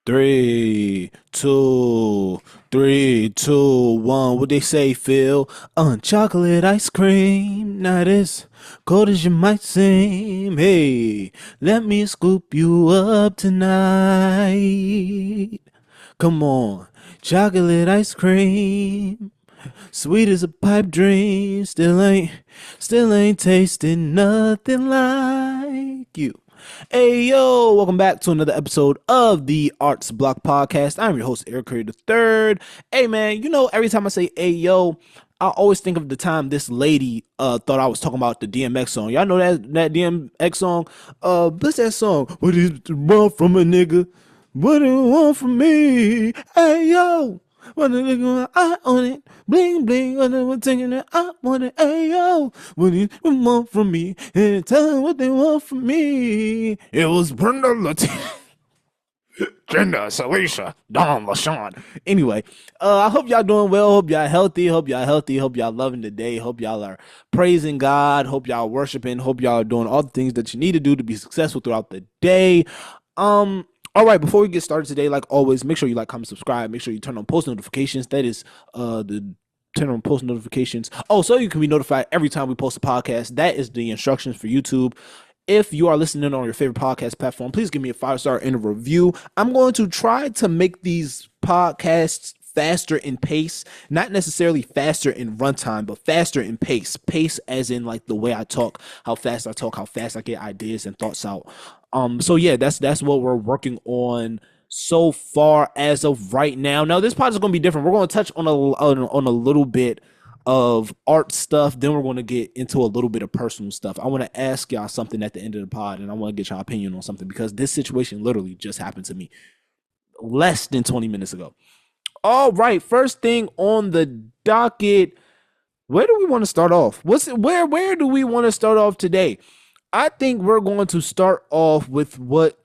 Three, two, three, two, one. What they say, Phil? Chocolate ice cream, not as cold as you might seem. Hey, let me scoop you up tonight. Come on, chocolate ice cream, sweet as a pipe dream. Still ain't tasting nothing like you. Hey yo, welcome back to another episode of the Arts Block Podcast. I'm your host, Eric Curry III. Hey man, every time I say hey yo, I always think of the time this lady thought I was talking about the DMX song. Y'all know that DMX song? What's that song? What is it want from a nigga? What do you want from me? Hey yo. What the nigga I on it? Bling bling, what they want taking it, I want it, ayo. What do you want from me? And tell them what they want from me. It was Brenda Latina. Brenda, Salisha, Don LaShawn. Anyway, I hope y'all doing well. Hope y'all healthy. Hope y'all loving the day. Hope y'all are praising God. Hope y'all worshiping. Hope y'all are doing all the things that you need to do to be successful throughout the day. All right, before we get started today, like always, make sure you like, comment, subscribe. Make sure you turn on post notifications. That is the turn on post notifications. Oh, so you can be notified every time we post a podcast. That is the instructions for YouTube. If you are listening on your favorite podcast platform, please give me a 5-star and a review. I'm going to try to make these podcasts faster in pace, not necessarily faster in runtime, but faster in pace. Pace as in like the way I talk, how fast I talk, how fast I get ideas and thoughts out. So yeah, that's what we're working on so far as of right now. Now this podcast is going to be different. We're going to touch on a little bit of art stuff, then we're going to get into a little bit of personal stuff. I want to ask y'all something at the end of the pod, and I want to get y'all opinion on something because this situation literally just happened to me less than 20 minutes ago. All right, first thing on the docket. Where do we want to start off? Where do we want to start off today? I think we're going to start off with what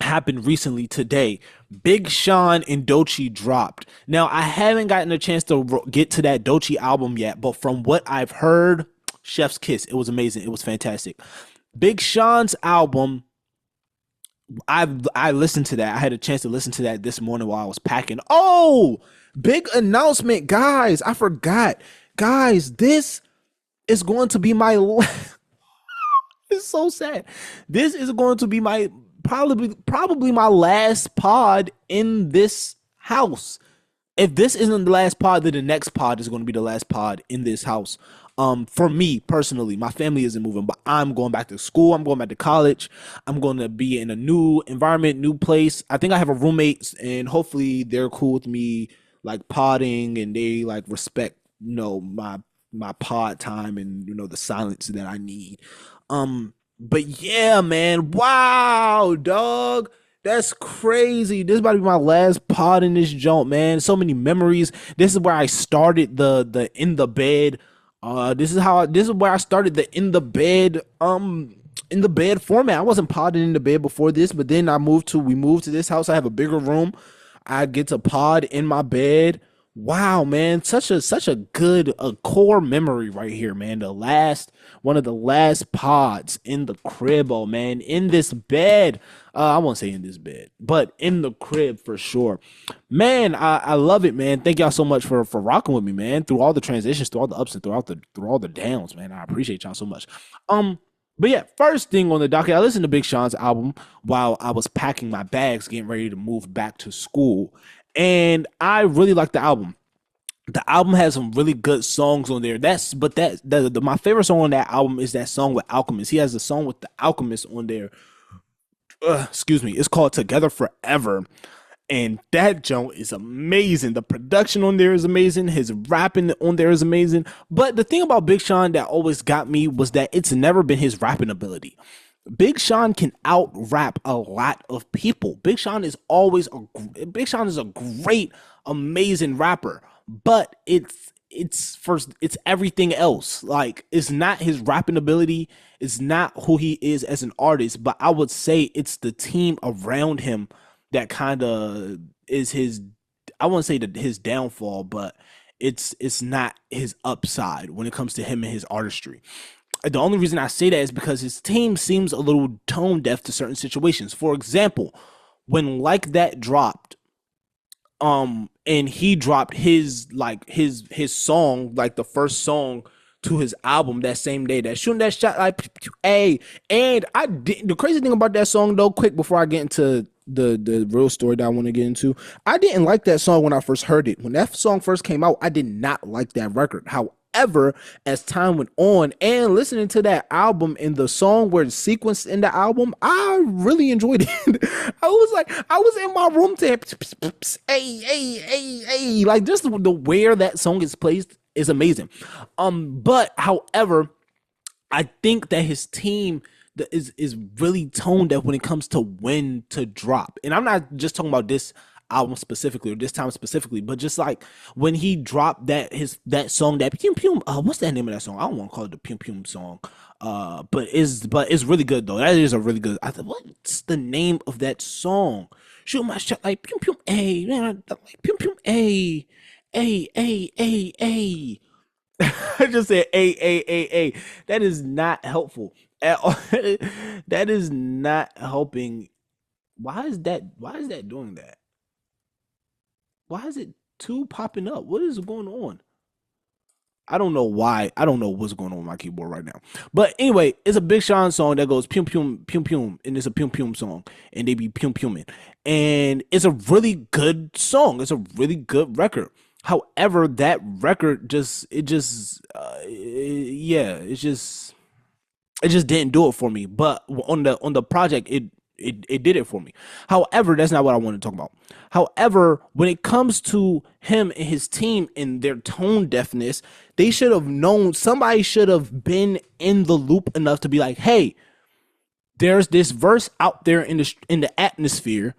happened recently today. Big Sean and Doechii dropped. Now, I haven't gotten a chance to get to that Doechii album yet, but from what I've heard, chef's kiss. It was amazing. It was fantastic. Big Sean's album, I listened to that. I had a chance to listen to that this morning while I was packing. Oh, big announcement, guys. I forgot. Guys, this is going to be my it's so sad. This is going to be my probably my last pod in this house. If this isn't the last pod, then the next pod is going to be the last pod in this house. For me personally, my family isn't moving, but I'm going back to school. I'm going back to college. I'm going to be in a new environment, new place. I think I have a roommate, and hopefully they're cool with me like podding, and they like respect, my pod time and the silence that I need. But yeah, man, wow, dog. That's crazy. This is about to be my last pod in this joint, man. So many memories. This is where I started the in the bed. This is where I started the in the bed format. I wasn't podding in the bed before this, but then we moved to this house. I have a bigger room. I get to pod in my bed. Wow, man, such a good core memory right here, man. One of the last pods in the crib, oh man, in this bed. I won't say in this bed, but in the crib for sure. Man, I love it, man. Thank y'all so much for rocking with me, man, through all the transitions, through all the ups and through all the downs, man. I appreciate y'all so much. But yeah, first thing on the docket, I listened to Big Sean's album while I was packing my bags, getting ready to move back to school. And I really like the album. The album has some really good songs on there. My favorite song on that album is that song with Alchemist. He has a song with the Alchemist on there. Excuse me. It's called Together Forever. And that joint is amazing. The production on there is amazing. His rapping on there is amazing. But the thing about Big Sean that always got me was that it's never been his rapping ability. Big Sean can out rap a lot of people. Big Sean is a great, amazing rapper, but it's everything else. Like, it's not his rapping ability, it's not who he is as an artist, but I would say it's the team around him that kind of is his. I wouldn't say that his downfall, but it's not his upside when it comes to him and his artistry. The only reason I say that is because his team seems a little tone deaf to certain situations. For example, when Like That dropped, and he dropped his song, like the first song to his album that same day, that shooting that shot like a. And I did the crazy thing about that song though, quick before I get into the real story that I want to get into. I didn't like that song when I first heard it. When that song first came out, I did not like that record. However, as time went on and listening to that album and the song where it's sequenced in the album, I really enjoyed it. I was in my room to hey, hey, hey, hey, like just the where that song is placed is amazing. But however, I think that his team is really tone deaf when it comes to when to drop. And I'm not just talking about this album specifically or this time specifically, but just like when he dropped that song, that Pum Pum, what's that name of that song? I don't want to call it the Pum Pum song. But it's really good though. That is a really good. I thought, what's the name of that song? Shoot my shot like Pum Pum A, man, like Pum Pum A. I just said a. That is not helpful at all. That is not helping. Why is that? Why is that doing that? Why is it two popping up? What is going on? I don't know why. I don't know what's going on with my keyboard right now. But anyway, it's a Big Sean song that goes pum pum pum pum, and it's a pum pum song, and they be pum puming, and it's a really good song. It's a really good record. However, that record yeah, it just didn't do it for me. But on the project, it did it for me. However, that's not what I want to talk about. However, when it comes to him and his team and their tone deafness, they should have known. Somebody should have been in the loop enough to be like, "Hey, there's this verse out there in the atmosphere.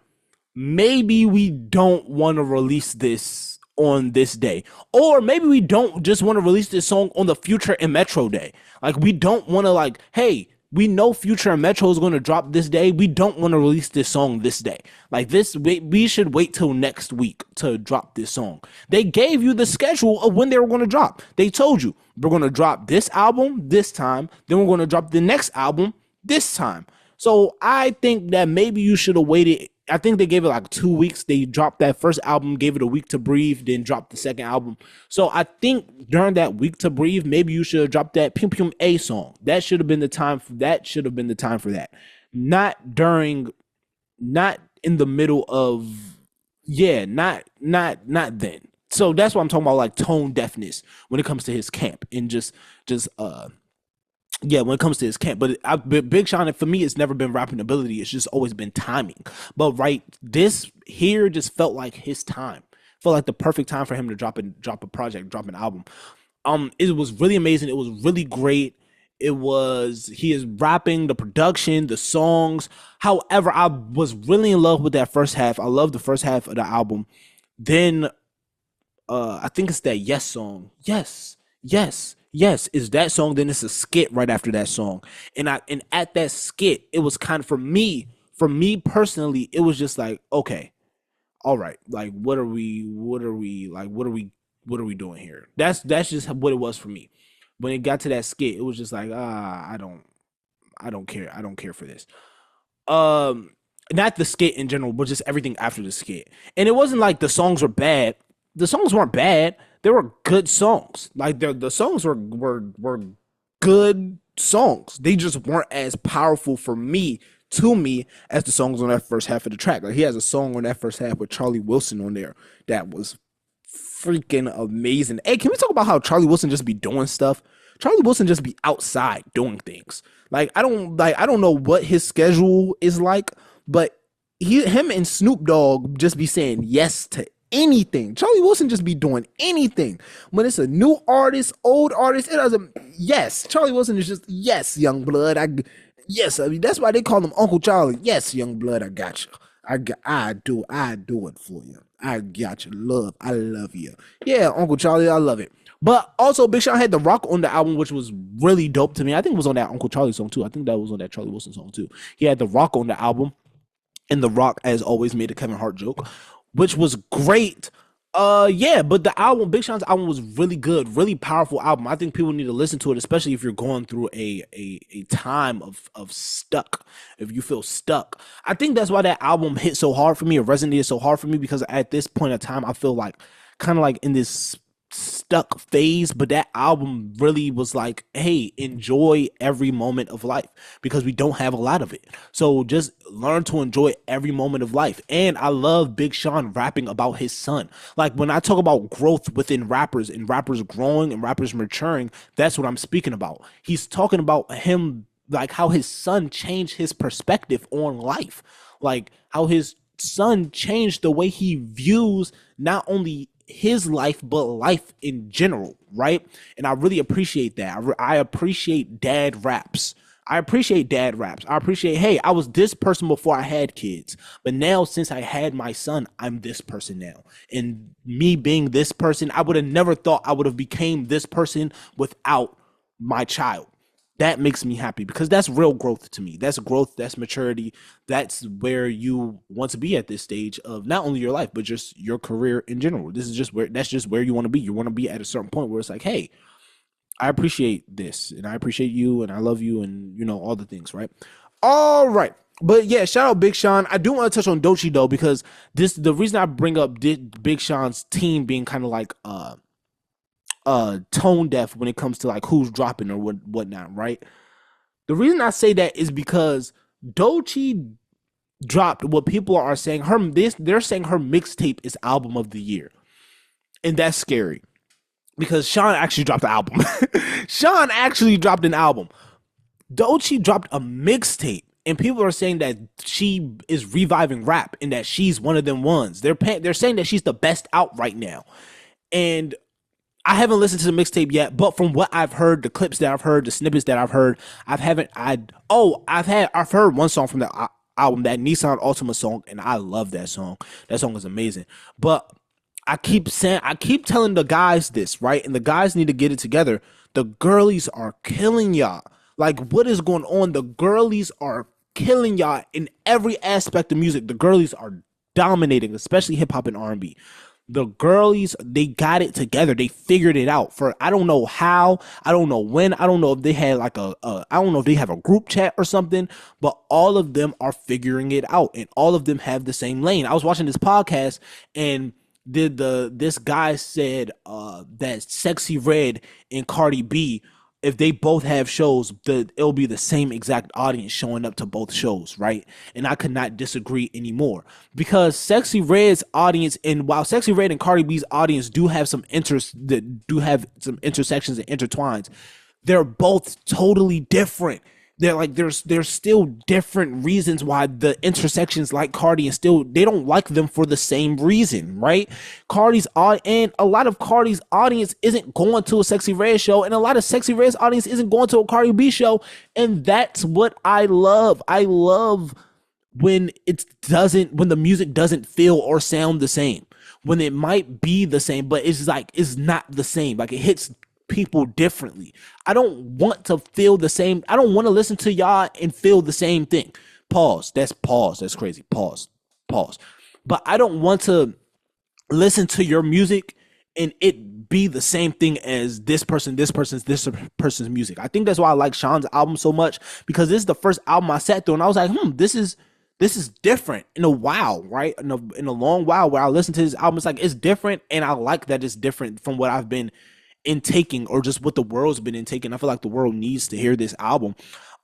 Maybe we don't want to release this on this day, or maybe we don't just want to release this song on the Future and Metro day. Like we don't want to like, hey, we know Future and Metro is going to drop this day. We don't want to release this song this day. Like this, we should wait till next week to drop this song. They gave you the schedule of when they were going to drop. They told you we're going to drop this album this time, then we're going to drop the next album this time. So I think that maybe you should have waited. I think they gave it like 2 weeks. They dropped that first album, gave it a week to breathe, then dropped the second album. So I think during that week to breathe, maybe you should have dropped that Pum Pum A song. That should have been the time for that. Should have been the time for that. Not during, not in the middle of, yeah, not then. So that's what I'm talking about, like tone deafness when it comes to his camp and just yeah, when it comes to his camp. But Big Sean, for me, it's never been rapping ability. It's just always been timing. But right, this here just felt like his time. Felt like the perfect time for him to drop a project, drop an album. It was really amazing. It was really great. He is rapping, the production, the songs. However, I was really in love with that first half. I love the first half of the album. Then I think it's that Yes song. Yes, is that song. Then it's a skit right after that song. And at that skit, it was kind of for me personally, it was just like, okay, all right, like what are we doing here? That's just what it was for me. When it got to that skit, it was just like, I don't care. I don't care for this. Um Not the skit in general, but just everything after the skit. And it wasn't like the songs were bad. The songs weren't bad. They were good songs. Like the songs were good songs. They just weren't as powerful for me to me as the songs on that first half of the track. Like he has a song on that first half with Charlie Wilson on there that was freaking amazing. Hey, can we talk about how Charlie Wilson just be doing stuff? Charlie Wilson just be outside doing things. I don't know what his schedule is like, but him and Snoop Dogg just be saying yes to anything. Charlie Wilson just be doing anything. When it's a new artist, old artist, it doesn't. Yes, Charlie Wilson is just yes, young blood. Yes, I mean that's why they call him Uncle Charlie. Yes, young blood, I got you. I do it for you. I got you, love. I love you. Yeah, Uncle Charlie, I love it. But also, Big Sean had The Rock on the album, which was really dope to me. I think it was on that Uncle Charlie song too. I think that was on that Charlie Wilson song too. He had The Rock on the album, and The Rock, as always, made a Kevin Hart joke, which was great. Yeah, but the album, Big Sean's album was really good, really powerful album. I think people need to listen to it, especially if you're going through a time of stuck. If you feel stuck, I think that's why that album hit so hard for me, or resonated so hard for me, because at this point in time, I feel like kind of like in this stuck phase, but that album really was like, hey, enjoy every moment of life because we don't have a lot of it. So just learn to enjoy every moment of life. And I love Big Sean rapping about his son. Like when I talk about growth within rappers and rappers growing and rappers maturing, that's what I'm speaking about. He's talking about him, like how his son changed his perspective on life, like how his son changed the way he views not only his life but life in general, right? And I really appreciate that. I appreciate dad raps. I appreciate dad raps. I appreciate, hey, I was this person before I had kids, but now since I had my son, I'm this person now. And me being this person, I would have never thought I would have became this person without my child. That makes me happy because that's real growth to me. That's growth, that's maturity. That's where you want to be at this stage of not only your life but just your career in general. This is just where that's just where you want to be. You want to be at a certain point where it's like, hey, I appreciate this and I appreciate you and I love you and all the things, right? All right. But yeah, shout out Big Sean. I do want to touch on Dochi though, because the reason I bring up Big Sean's team being kind of like tone deaf when it comes to like who's dropping or whatnot, right? The reason I say that is because Dochi dropped what people are saying they're saying her mixtape is album of the year. And that's scary because Sean actually dropped the album. Sean actually dropped an album. Dochi dropped a mixtape, and people are saying that she is reviving rap and that she's one of them ones. They're saying that she's the best out right now. And I haven't listened to the mixtape yet, but from what I've heard, the clips that I've heard, the snippets that I've heard, I've heard one song from the album, that Nissan Ultima song, and I love that song. That song is amazing. But I keep telling the guys this, right? And the guys need to get it together. The girlies are killing y'all. Like, what is going on? The girlies are killing y'all in every aspect of music. The girlies are dominating, especially hip hop and R&B. The girlies, they got it together. They figured it out. For I don't know how, I don't know when, I don't know if they had like I don't know if they have a group chat or something, but all of them are figuring it out, and all of them have the same lane. I was watching this podcast, and this guy said that Sexy Red and Cardi B, if they both have shows, it'll be the same exact audience showing up to both shows, right? And I could not disagree anymore, because Sexy Red's audience, and while Sexy Red and Cardi B's audience do have some interest, that do have some intersections and intertwines, they're both totally different. They're like there's still different reasons why the intersections like Cardi, and still they don't like them for the same reason, right? And a lot of Cardi's audience isn't going to a Sexy Red show, and a lot of Sexy Red's audience isn't going to a Cardi B show, and that's what I love. I love when when the music doesn't feel or sound the same, when it might be the same but it's not the same, like it hits people differently. I don't want to feel the same. I don't want to listen to y'all and feel the same thing. Pause. That's crazy. Pause. But I don't want to listen to your music and it be the same thing as this person's music. I think that's why I like Sean's album so much, because this is the first album I sat through and I was like, this is different in a while, right? In a long while where I listen to this album, it's like it's different, and I like that it's different from what I've been intaking, or just what the world's been intaking. I feel like the world needs to hear this album.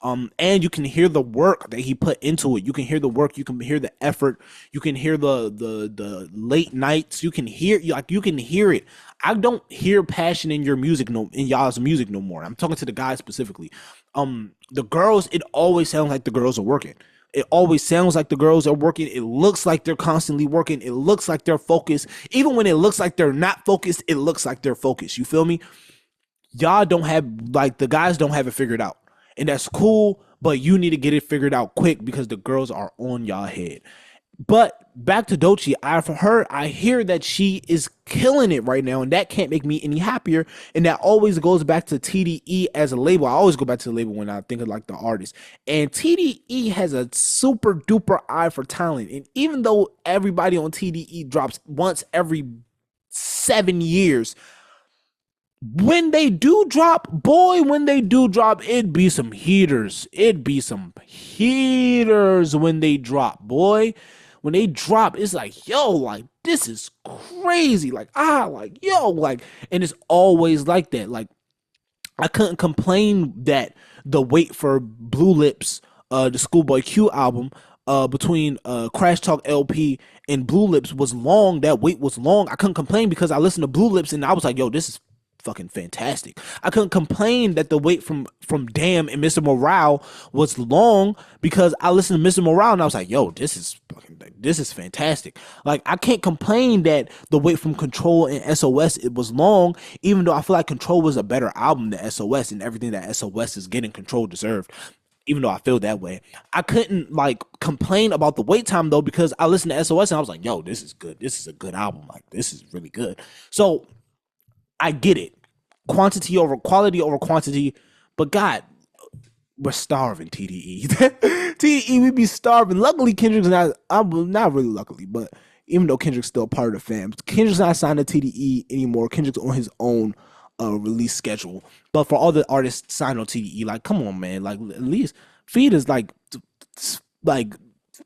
And you can hear the work that he put into it. You can hear the work, you can hear the effort, you can hear the late nights, you can hear it. I don't hear passion in y'all's music no more. I'm talking to the guys specifically. The girls, it always sounds like the girls are working. It always sounds like the girls are working. It looks like they're constantly working. It looks like they're focused. Even when it looks like they're not focused, it looks like they're focused. You feel me? Y'all don't have, like, the guys don't have it figured out. And that's cool, but you need to get it figured out quick because the girls are on y'all head. But back to Dochi, I hear that she is killing it right now, and that can't make me any happier. And that always goes back to TDE as a label. I always go back to the label when I think of like the artist. And TDE has a super duper eye for talent. And even though everybody on TDE drops once every 7 years. When they do drop, boy, when they do drop, it'd be some heaters. It'd be some heaters when they drop, boy. When they drop, it's like, yo, like, this is crazy. Like, yo, like, and it's always like that. Like, I couldn't complain that the wait for Blue Lips, the Schoolboy Q album, between Crash Talk LP and Blue Lips was long. That wait was long. I couldn't complain because I listened to Blue Lips and I was like, yo, this is fucking fantastic. I couldn't complain that the wait from Damn and Mr. Morale was long because I listened to Mr. Morale and I was like, yo, this is fantastic. Like, I can't complain that the wait from Control and SOS it was long, even though I feel like Control was a better album than SOS, and everything that SOS is getting Control deserved. Even though I feel that way, I couldn't like complain about the wait time though because I listened to SOS and I was like, yo, this is good. This is a good album. Like, this is really good. So I get it. Quantity over quality over quantity. But God, we're starving, TDE. TDE, we be starving. Luckily, Kendrick's not, I'm not really luckily, but even though Kendrick's still part of the fam, Kendrick's not signed to TDE anymore. Kendrick's on his own release schedule. But for all the artists signed on TDE, like, come on, man. Like, at least feed us, like,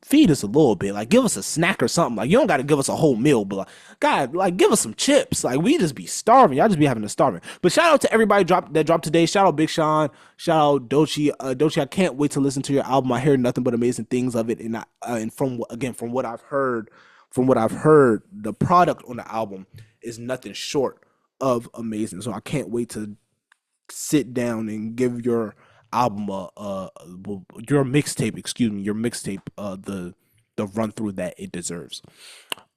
feed us a little bit. Like, give us a snack or something. Like, you don't got to give us a whole meal, but like, God, like, give us some chips. Like, we just be starving. Y'all just be having to starving. But shout out to everybody that dropped today. Shout out Big Sean. Shout out Doechii. Doechii, I can't wait to listen to your album. I hear nothing but amazing things of it. And from what I've heard, the product on the album is nothing short of amazing. So I can't wait to sit down and give your album your mixtape, your mixtape the run through that it deserves.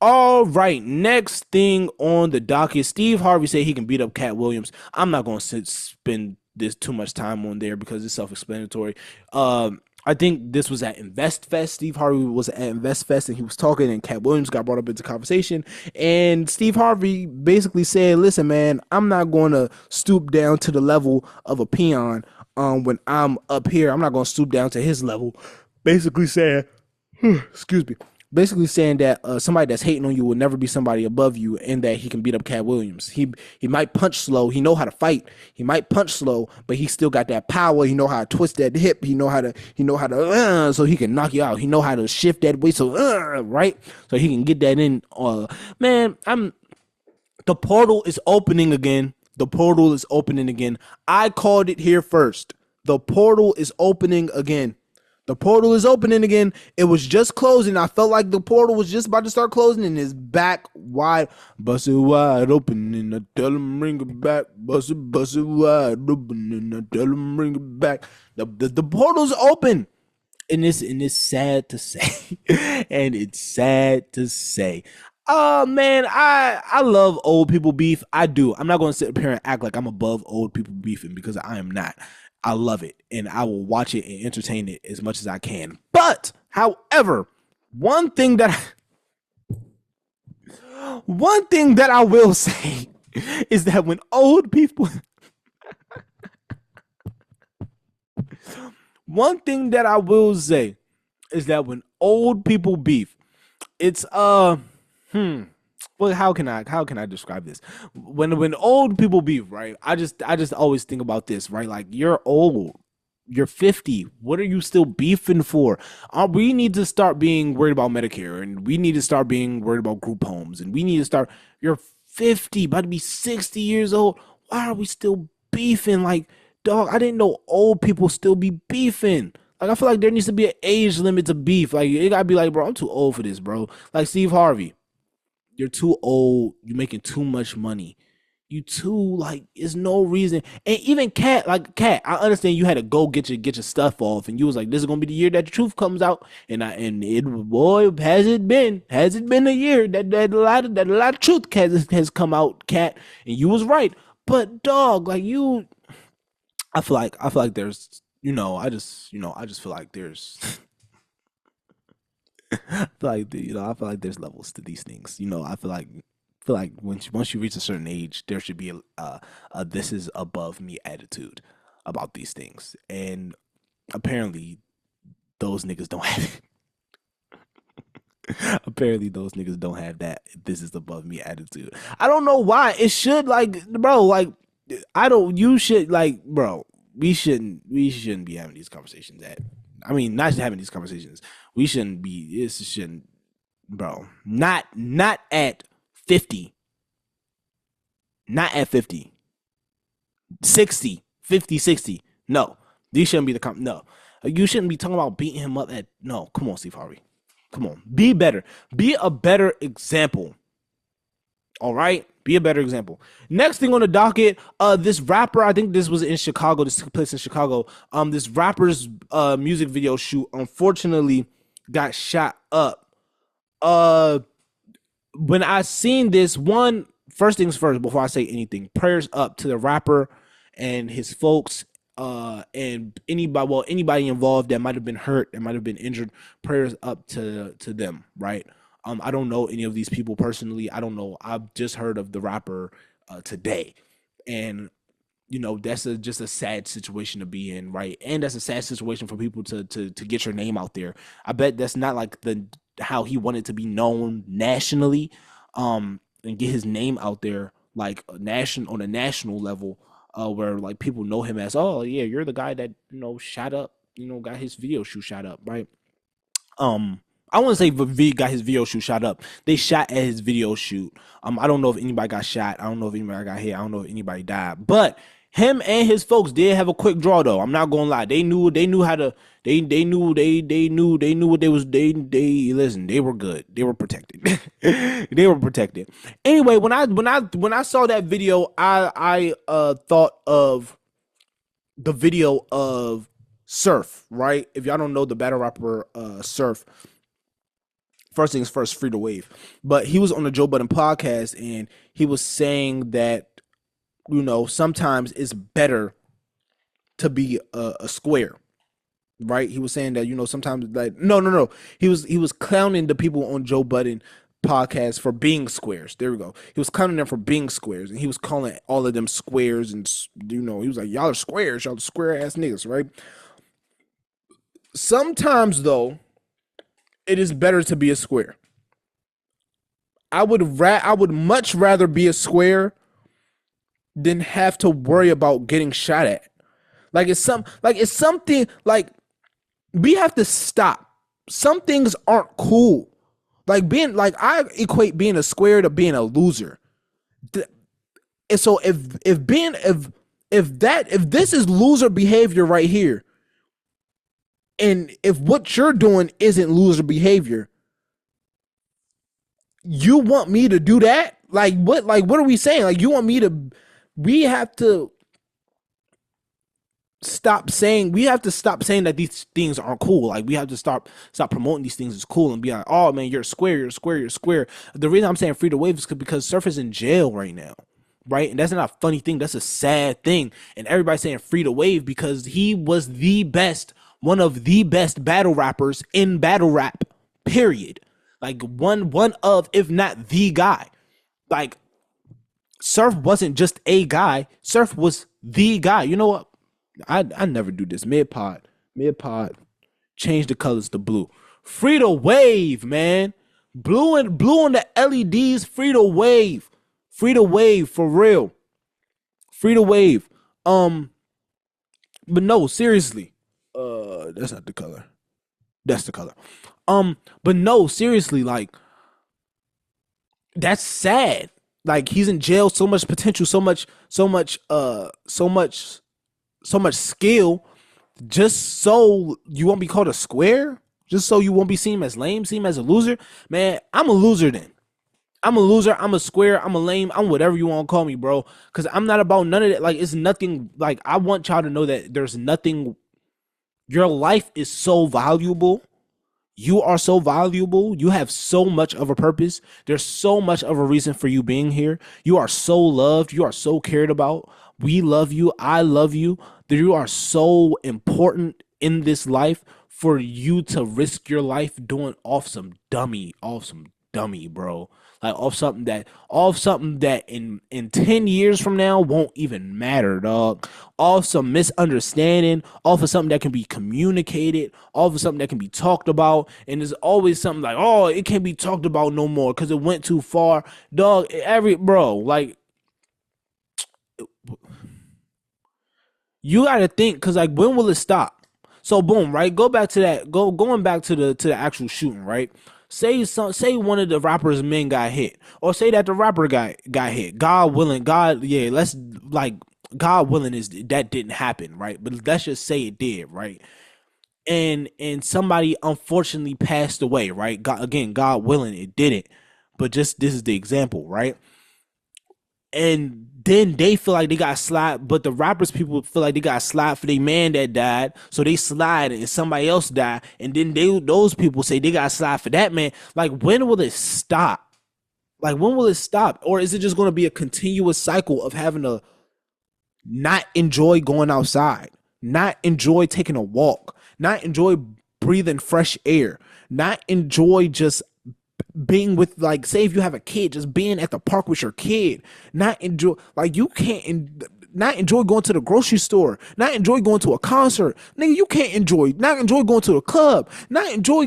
All right, next thing on the docket, Steve Harvey said he can beat up Cat Williams. I'm not going to spend this too much time on there because it's self-explanatory. I think this was at InvestFest. Steve Harvey was at InvestFest and he was talking, and Cat Williams got brought up into conversation. And Steve Harvey basically said, "Listen, man, I'm not going to stoop down to the level of a peon. When I'm up here, I'm not going to stoop down to his level." Basically saying, excuse me, basically saying that somebody that's hating on you will never be somebody above you, and that he can beat up Cat Williams. He might punch slow. He know how to fight. He might punch slow, but he still got that power. He know how to twist that hip. He know how to so he can knock you out. He know how to shift that way, so right, so he can get that in. Man, the portal is opening again. The portal is opening again. I called it here first. The portal is opening again. The portal is opening again. It was just closing. I felt like the portal was just about to start closing, and it's back wide. Bust it wide open, and I tell him bring it back. Bust it wide open, and I tell him bring it back. The portal's open. And it's sad to say. And it's sad to say. Oh man, I love old people beef. I do. I'm not gonna sit up here and act like I'm above old people beefing because I am not. I love it and I will watch it and entertain it as much as I can. But however, one thing that I will say is that when old people one thing that I will say is that when old people beef, it's well, how can I describe this? When old people beef, right? I just always think about this, right? Like, you're old. You're 50. What are you still beefing for? We need to start being worried about Medicare, and we need to start being worried about group homes, and we need to start. You're 50, about to be 60 years old. Why are we still beefing? Like, dog, I didn't know old people still be beefing. Like, I feel like there needs to be an age limit to beef. Like, it gotta be like, bro, I'm too old for this, bro. Like Steve Harvey, you're too old. You're making too much money. You too, like, there's no reason. And even Cat, I understand you had to go get your stuff off, and you was like, this is gonna be the year that the truth comes out. And it, boy, has it been a year that a lot of truth has come out, Cat, and you was right. But dog, like, you, I feel like there's, I just feel like there's I feel like there's levels to these things. I feel like once you reach a certain age, there should be a this is above me attitude about these things, and apparently those niggas don't have it. Apparently, those niggas don't have that "this is above me" attitude. I don't know why. It should, like, bro. Like, I don't. You should, like, bro. We shouldn't. We shouldn't be having these conversations. I mean, not having these conversations. We shouldn't be. This shouldn't, bro. Not at 50. Not at 50. 60, 50, 60. No, these shouldn't be no. You shouldn't be talking about beating him up at no. Come on, Steve Harvey. Come on, be better. Be a better example. All right, be a better example. Next thing on the docket, this rapper, I think this was in Chicago. This took place in Chicago. This rapper's music video shoot unfortunately got shot up. When I seen this, first things first, before I say anything, prayers up to the rapper and his folks, and anybody involved that might have been hurt, that might have been injured. Prayers up to them, right? I don't know any of these people personally. I don't know. I've just heard of the rapper today, and that's just a sad situation to be in, right? And that's a sad situation for people to get your name out there. I bet that's not like how he wanted to be known nationally, and get his name out there like on a national level, where like people know him as, oh yeah, you're the guy that shot up, got his video shoot shot up, right? I want to say V got his video shoot shot up. They shot at his video shoot. I don't know if anybody got shot. I don't know if anybody got hit. I don't know if anybody died. But him and his folks did have a quick draw though. I'm not gonna lie. They knew how to. They knew what they was. They listen. They were good. They were protected. They were protected. Anyway, when I saw that video, I thought of the video of Surf, right? If y'all don't know the battle rapper Surf, first things first, free to wave. But he was on the Joe Budden podcast and he was saying that sometimes it's better to be a square, right? He was saying that sometimes, like, no. He was clowning the people on Joe Budden podcast for being squares. There we go. He was clowning them for being squares, and he was calling all of them squares, and he was like, y'all are squares, y'all are square ass niggas, right? Sometimes though, it is better to be a square. I would much rather be a square than have to worry about getting shot at. It's something like we have to stop. Some things aren't cool. I equate being a square to being a loser. And so if this is loser behavior right here, and if what you're doing isn't loser behavior, you want me to do that? What are we saying? You want me to? We have to stop saying that these things aren't cool. We have to stop promoting these things as cool and be like, oh man, you're a square, you're a square, you're a square. The reason I'm saying free to wave is because Surf is in jail right now, right? And that's not a funny thing. That's a sad thing. And everybody's saying free to wave because he was one of the best battle rappers in battle rap, period. One of, if not the guy. Surf wasn't just a guy. Surf was the guy. You know what? I never do this. Mid-pod, change the colors to blue. Free to wave, man. Blue on the LEDs, free to wave. Free to wave, for real. Free to wave. But no, seriously. That's not the color. That's the color. But no, seriously, that's sad. He's in jail, so much potential, so much skill, just so you won't be called a square, just so you won't be seen as lame, seen as a loser. Man, I'm a loser then. I'm a loser, I'm a square, I'm a lame, I'm whatever you want to call me, bro. Because I'm not about none of that. It's nothing. I want y'all to know that there's nothing. Your life is so valuable. You are so valuable. You have so much of a purpose. There's so much of a reason for you being here. You are so loved. You are so cared about. We love you. I love you. That you are so important in this life for you to risk your life doing off some dummy dummy, bro. Like off something that in 10 years from now won't even matter, dog. Off some misunderstanding, off of something that can be communicated, off of something that can be talked about, and there's always something like, oh, it can't be talked about no more because it went too far, dog. Every bro, like you got to think, because like when will it stop? So boom, right? Go back to that. Going back to the actual shooting, right? Say one of the rapper's men got hit, or say that the rapper got hit. God willing, God, yeah, let's like God willing is that didn't happen, right? But let's just say it did, right? And somebody unfortunately passed away, right? God, again, God willing, it didn't. But just this is the example, right? And then they feel like they got slide, but the rappers people feel like they got slide for their man that died, so they slide and somebody else died, and then those people say they got slide for that man. Like when will it stop? Like when will it stop? Or is it just going to be a continuous cycle of having to not enjoy going outside, not enjoy taking a walk, not enjoy breathing fresh air, not enjoy just being with, like, say if you have a kid, just being at the park with your kid, not enjoy, like you can't not enjoy going to the grocery store, not enjoy going to a concert, nigga. You can't not enjoy going to a club, not enjoy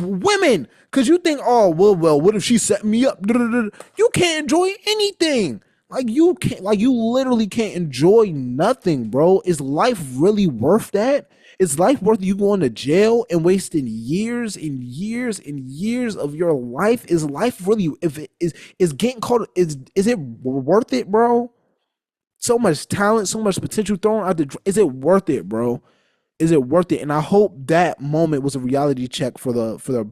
women, because you think, oh well, what if she set me up? You can't enjoy anything. Like you can't, like you literally can't enjoy nothing, bro. Is life really worth that? Is life worth you going to jail and wasting years and years and years of your life? Is life really, if it is getting caught, is it worth it, bro? So much talent, so much potential thrown out the, is it worth it, bro? Is it worth it? And I hope that moment was a reality check for the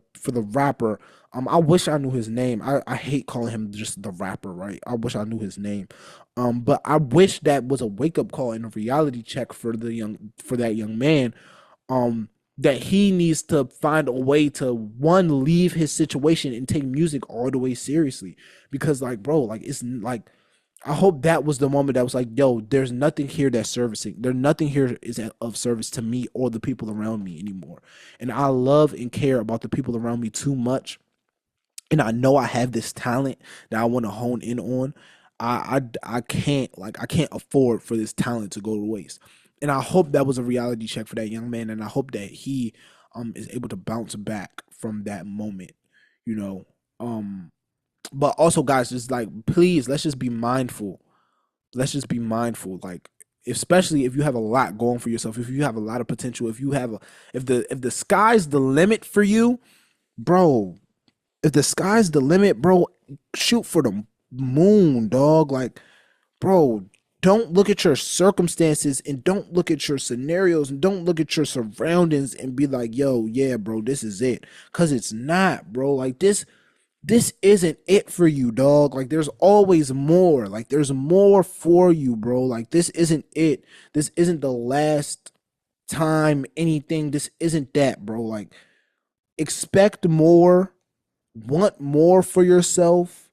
rapper. I wish I knew his name. I hate calling him just the rapper, right? I wish I knew his name. But I wish that was a wake up call and a reality check for that young man. That he needs to find a way to, one, leave his situation and take music all the way seriously. Because like, bro, like it's like, I hope that was the moment that was like, yo, there's nothing here that's servicing. There's nothing here is of service to me or the people around me anymore. And I love and care about the people around me too much. And I know I have this talent that I want to hone in on. I can't, like, I can't afford for this talent to go to waste. And I hope that was a reality check for that young man. And I hope that he is able to bounce back from that moment, you know. But also, guys, just like, please, let's just be mindful. Let's just be mindful. Like, especially if you have a lot going for yourself, if you have a lot of potential, if the sky's the limit for you, bro. If the sky's the limit, bro, shoot for the moon, dog. Like, bro, don't look at your circumstances and don't look at your scenarios and don't look at your surroundings and be like, yo, yeah, bro, this is it. Cause it's not, bro. Like this isn't it for you, dog. Like there's always more. Like there's more for you, bro. Like this isn't it. This isn't the last time anything. This isn't that, bro. Like expect more, want more for yourself,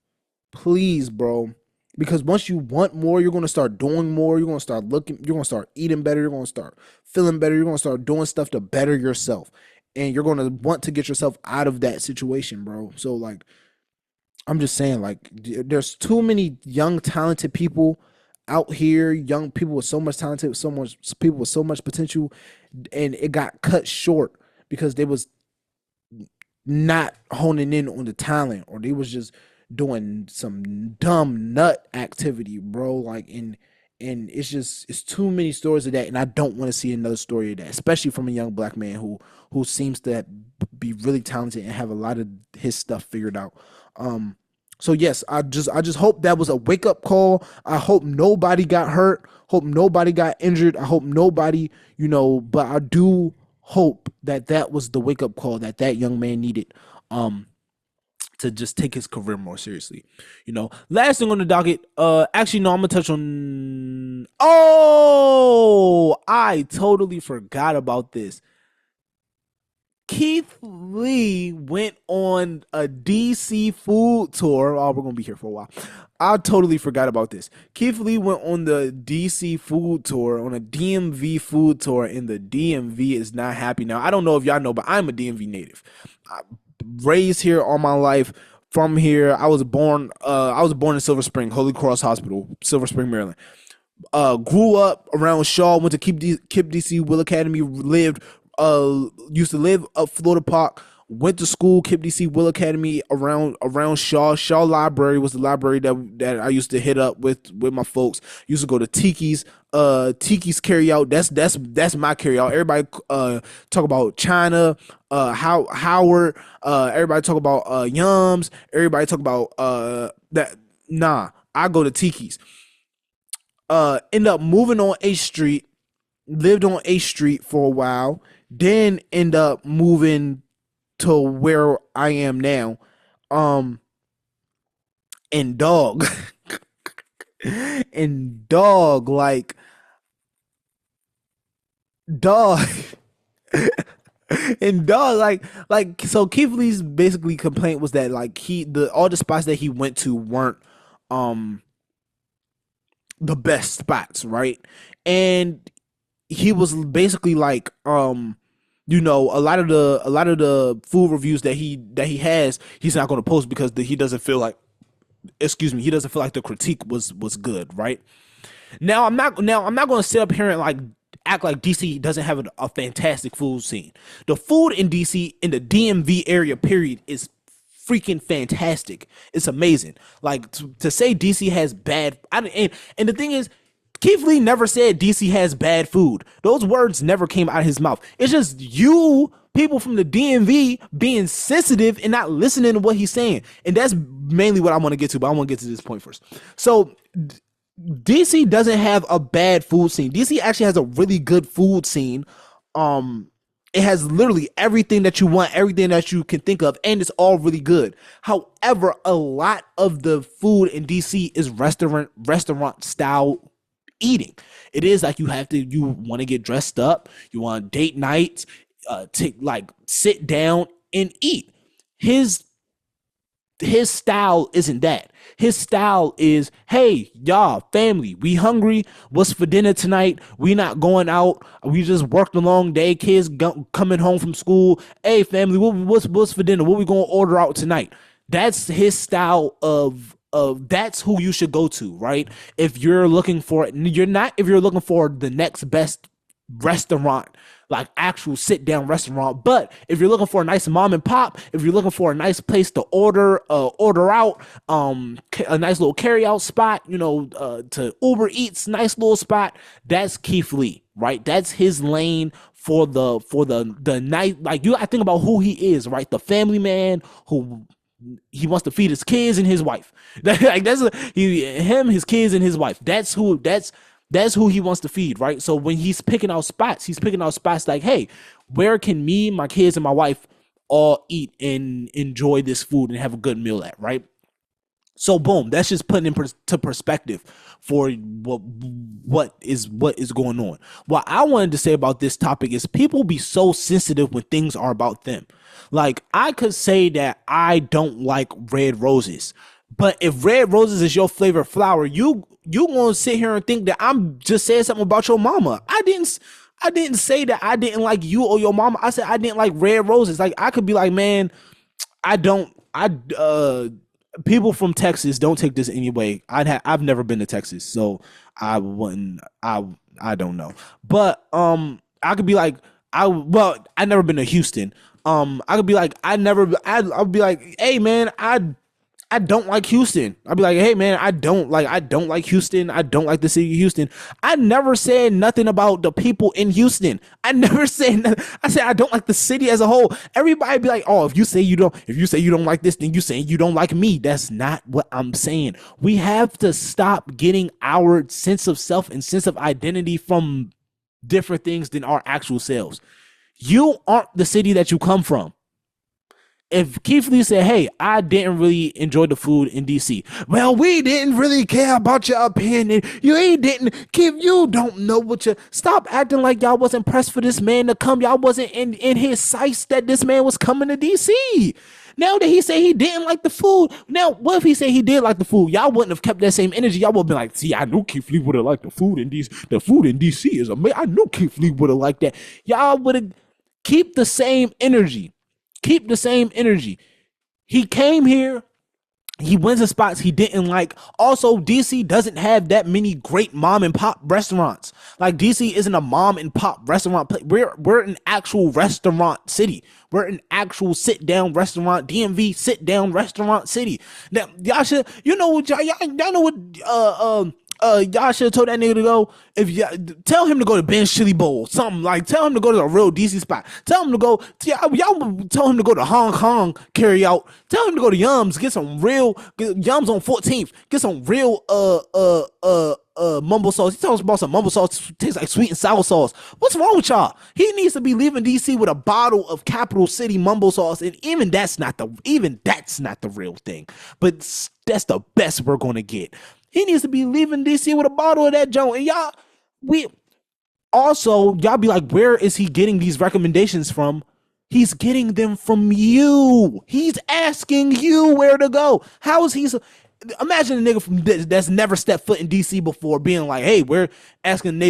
please, bro. Because once you want more, you're going to start doing more. You're going to start looking, you're going to start eating better. You're going to start feeling better. You're going to start doing stuff to better yourself. And you're going to want to get yourself out of that situation, bro. So, like, I'm just saying, like, there's too many young, talented people out here, young people with so much talented, so much people with so much potential, and it got cut short because they was not honing in on the talent, or they was just doing some dumb nut activity, bro. Like, and it's too many stories of that, and I don't want to see another story of that, especially from a young black man who seems to be really talented and have a lot of his stuff figured out. So yes, I just hope that was a wake up call. I hope nobody got hurt. Hope nobody got injured. I hope nobody, but I do hope that was the wake up call that young man needed. To just take his career more seriously. Last thing on the docket, actually no, I'm gonna touch on, oh, I totally forgot about this. Keith Lee went on a DC food tour. Oh, we're gonna be here for a while. I totally forgot about this. Keith Lee went on the DC food tour, on a DMV food tour, and the DMV is not happy now. I don't know if y'all know, but I'm a DMV native. raised here all my life. From here, I was born. I was born in Silver Spring, Holy Cross Hospital, Silver Spring, Maryland. Grew up around Shaw. Went to Kip DC Will Academy. Used to live up Florida Park. Went to school, Kip DC Will Academy, around Shaw. Shaw Library was the library that I used to hit up with my folks. Used to go to Tiki's. Tiki's carry out. That's my carry out. Everybody talk about China. Howard. Everybody talk about Yums. Everybody talk about that. Nah, I go to Tiki's. End up moving on 8th Street. Lived on 8th Street for a while. Then end up moving to where I am now. And dog. And dog, like dog. And dog, like so Keith Lee's basically complaint was that like all the spots that he went to weren't the best spots, right? And he was basically like a lot of the food reviews that he has, he's not going to post because he doesn't feel like, he doesn't feel like the critique was good, right? Now I'm not going to sit up here and like act like DC doesn't have a fantastic food scene. The food in DC, in the DMV area period, is freaking fantastic. It's amazing. Like to say DC has bad, and the thing is, Keith Lee never said DC has bad food. Those words never came out of his mouth. It's just you people from the DMV being sensitive and not listening to what he's saying. And that's mainly what I want to get to, but I want to get to this point first. So DC doesn't have a bad food scene. DC actually has a really good food scene. It has literally everything that you want, everything that you can think of, and it's all really good. However, a lot of the food in DC is restaurant style eating. It is like you want to get dressed up, you want date nights, sit down and eat. His style isn't that. His style is, hey, y'all, family, we hungry. What's for dinner tonight? We not going out. We just worked a long day. Kids coming home from school. Hey, family, what's for dinner? What we gonna order out tonight? That's his style of that's who you should go to, right? If you're looking for it, if you're looking for the next best restaurant, like actual sit down restaurant, but if you're looking for a nice mom and pop, if you're looking for a nice place to order out, a nice little carry out spot, to Uber Eats, nice little spot, that's Keith Lee, right? That's his lane for the night. Like I think about who he is, right? The family man who he wants to feed his kids and his wife. His kids and his wife. That's who he wants to feed, right? So when he's picking out spots like, hey, where can me, my kids, and my wife all eat and enjoy this food and have a good meal at, right? So boom, that's just putting into perspective for what is going on. What I wanted to say about this topic is people be so sensitive when things are about them. Like I could say that I don't like red roses, but if red roses is your favorite flower, you gonna sit here and think that I'm just saying something about your mama. I didn't say that I didn't like you or your mama. I said I didn't like red roses. Like I could be like, man, people from Texas don't take this anyway. I've never been to Texas, so I wouldn't. I don't know, but I could be like I never been to Houston. I could be like I'll be like, hey man, I don't like Houston. I'd be like, hey man, I don't like Houston. I don't like the city of Houston. I never said nothing about the people in Houston. I never said nothing. I said I don't like the city as a whole. Everybody be like, oh, if you say you don't like this, then you saying you don't like me. That's not what I'm saying. We have to stop getting our sense of self and sense of identity from different things than our actual selves. You aren't the city that you come from. If Keith Lee said, hey, I didn't really enjoy the food in DC. Well, we didn't really care about your opinion. Keith, you don't know stop acting like y'all wasn't pressed for this man to come. Y'all wasn't in his sights that this man was coming to DC. Now that he said he didn't like the food, now what if he said he did like the food? Y'all wouldn't have kept that same energy. Y'all would have been like, see, I knew Keith Lee would have liked the food in DC. The food in DC is amazing. I knew Keith Lee would have liked that. Y'all would have keep the same energy. Keep the same energy. He came here. He went to spots he didn't like. Also, DC doesn't have that many great mom and pop restaurants. Like, DC isn't a mom and pop restaurant place. We're an actual restaurant city. We're an actual sit down restaurant, DMV sit down restaurant city. Now, y'all should, you know what, y'all know what, y'all should have told that nigga to go. If y'all tell him to go to Ben's Chili Bowl, something like, tell him to go to a real DC spot. Tell him to go. Y'all tell him to go to Hong Kong carry out. Tell him to go to Yums, get some real Yums on 14th. Get some real mumble sauce. He talks about some mumble sauce tastes like sweet and sour sauce. What's wrong with y'all? He needs to be leaving DC with a bottle of Capital City mumble sauce, and even that's not the real thing. But that's the best we're gonna get. He needs to be leaving DC with a bottle of that joint. And y'all be like, where is he getting these recommendations from? He's getting them from you. He's asking you where to go. How is he so? Imagine a nigga from that's never stepped foot in DC before being like, hey, we're asking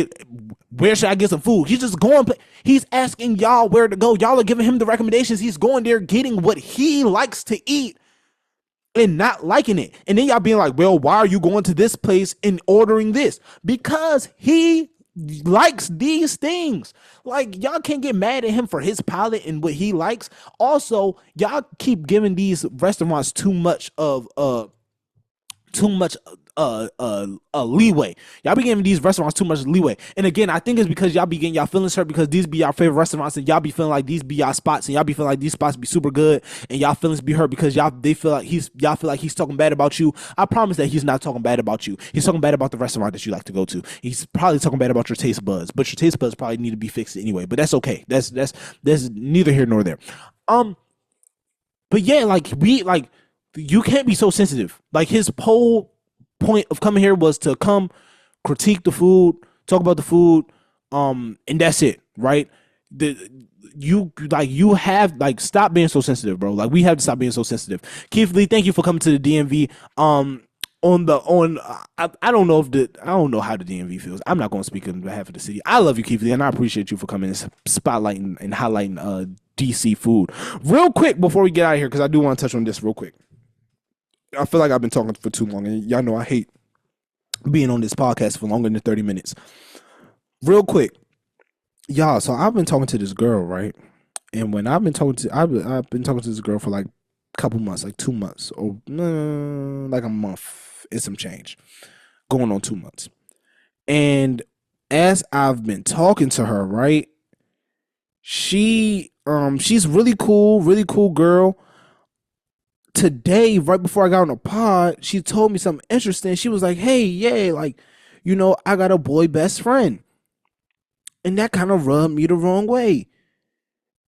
where should I get some food? He's just going. He's asking y'all where to go. Y'all are giving him the recommendations. He's going there getting what he likes to eat and not liking it. And then y'all being like, well, why are you going to this place and ordering this? Because he likes these things. Like, y'all can't get mad at him for his palate and what he likes. Also, y'all keep giving these restaurants too much leeway. Y'all be giving these restaurants too much leeway. And again, I think it's because y'all be getting y'all feelings hurt because these be y'all favorite restaurants, and y'all be feeling like these be y'all spots, and y'all be feeling like these spots be super good, and y'all feelings be hurt because y'all feel like he's talking bad about you. I promise that he's not talking bad about you. He's talking bad about the restaurant that you like to go to. He's probably talking bad about your taste buds, but your taste buds probably need to be fixed anyway. But that's okay. That's neither here nor there. But yeah, you can't be so sensitive. Like, his whole point of coming here was to come critique the food, talk about the food, and that's it, right? You have stop being so sensitive, bro. Like, we have to stop being so sensitive. Keith Lee, thank you for coming to the DMV. I don't know how the DMV feels. I'm not going to speak on behalf of the city. I love you, Keith Lee, and I appreciate you for coming and spotlighting and highlighting DC food. Real quick before we get out of here, because I do want to touch on this real quick. I feel like I've been talking for too long, and y'all know I hate being on this podcast for longer than 30 minutes. Real quick, y'all. So I've been talking to this girl, right? And when I've been talking to this girl for like a couple months, like 2 months, or like a month and some change, going on 2 months. And as I've been talking to her, right, she's really cool girl. Today, right before I got on the pod, she told me something interesting. She was like, hey, yeah, like, I got a boy best friend. And that kind of rubbed me the wrong way.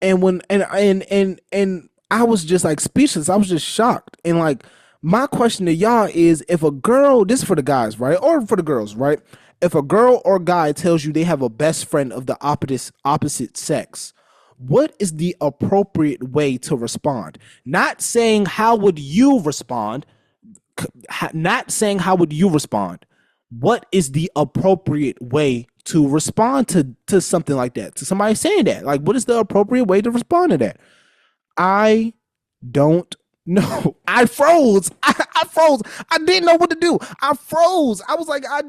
And when and I was just like speechless. I was just shocked. And like, my question to y'all is, if a girl, this is for the guys, right? Or for the girls, right? If a girl or guy tells you they have a best friend of the opposite sex, what is the appropriate way to respond? Not saying how would you respond. What is the appropriate way to respond to something like that? To somebody saying that? Like, what is the appropriate way to respond to that? I don't know. I froze. I froze. I didn't know what to do. I froze. I was like, I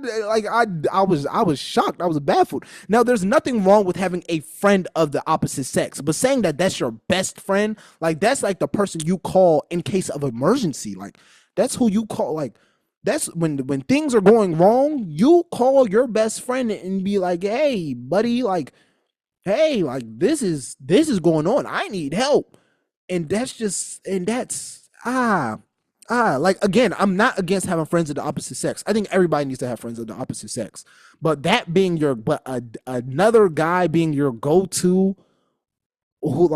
was shocked. I was baffled. Now, there's nothing wrong with having a friend of the opposite sex, but saying that that's your best friend, like, that's like the person you call in case of emergency. Like, that's who you call. Like, that's when things are going wrong, you call your best friend and be like, hey, buddy, like, hey, like, this is going on. I need help. And that's like, again, I'm not against having friends of the opposite sex. I think everybody needs to have friends of the opposite sex. But that being another guy being your go-to, who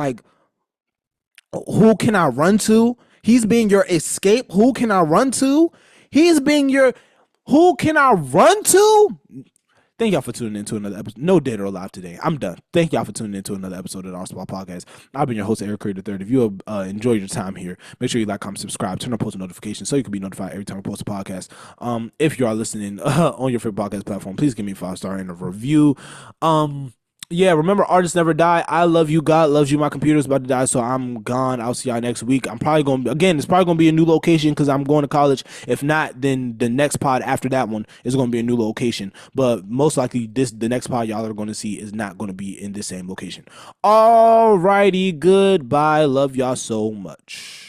can I run to? He's being your escape. Who can I run to? He's being your who can I run to? Thank y'all for tuning into another episode. No Dead or Alive today. I'm done. Thank y'all for tuning into another episode of the Arsenal Podcast. I've been your host, Eric Curry III. If you enjoyed your time here, make sure you like, comment, subscribe, turn on post notifications so you can be notified every time we post a podcast. If you are listening on your favorite podcast platform, please give me a 5-star and a review. Yeah, remember, artists never die. I love you. God loves you. My computer's about to die, so I'm gone. I'll see y'all next week. I'm probably going to, again, it's probably going to be a new location because I'm going to college. If not, then the next pod after that one is going to be a new location. But most likely, the next pod y'all are going to see is not going to be in the same location. Alrighty, goodbye. Love y'all so much.